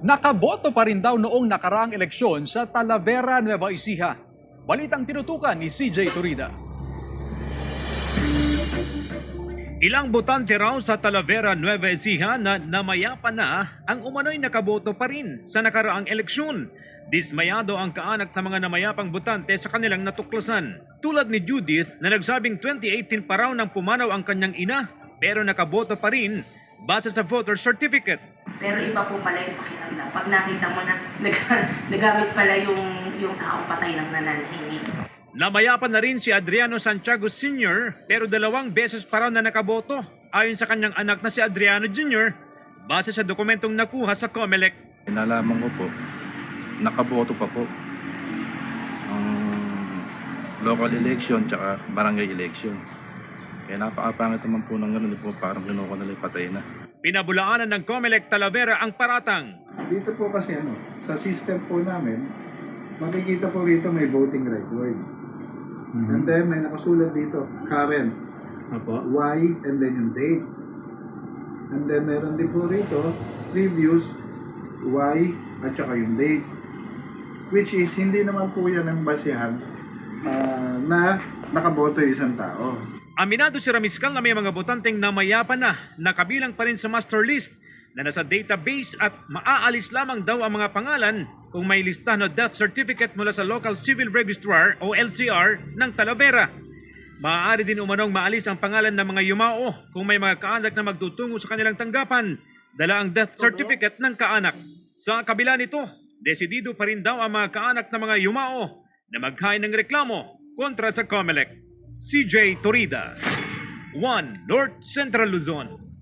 Nakaboto pa rin daw noong nakaraang eleksyon sa Talavera, Nueva Ecija. Balitang tinutukan ni CJ Turida. Ilang botante raw sa Talavera, Nueva Ecija na namayapa na ang umano'y nakaboto pa rin sa nakaraang eleksyon. Dismayado ang kaanak ng mga namayapang botante sa kanilang natuklasan. Tulad ni Judith na nagsabing 2018 pa raw nang pumanaw ang kanyang ina pero nakaboto pa rin base sa voter certificate. Pero iba po pala yung pakiramdam. Pag nakita mo na nagamit pala yung taong patay ng nananhingi. Namayapa na rin si Adriano Santiago Sr. pero 2 beses pa raw na nakaboto ayon sa kanyang anak na si Adriano Jr. base sa dokumentong nakuha sa COMELEC. Nalaman ko po, nakaboto pa po ang local election tsaka barangay election. Kaya napakapangit naman po ng gano'n po, parang kinuha nila patay na. Pinabulaanan ng COMELEC Talavera ang paratang. Dito po kasi sa system po namin, makikita po rito may voting record. And then may nakasulat dito, current, Y, and then yung date. And then meron din po rito, previous, Y, at saka yung date. Which is, hindi naman po yan ang basihan na nakaboto yung isang tao. Aminado si Ramiscal na may mga botanteng namayapa na nakabilang pa rin sa master list na nasa database at maaalis lamang daw ang mga pangalan kung may listahan o death certificate mula sa Local Civil Registrar o LCR ng Talavera. Maaari din umanong maalis ang pangalan ng mga yumao kung may mga kaanak na magtutungo sa kanilang tanggapan, dala ang death certificate ng kaanak. Sa kabila nito, desidido pa rin daw ang mga kaanak ng mga yumao na maghain ng reklamo kontra sa COMELEC. CJ Torida, 1 North Central Luzon.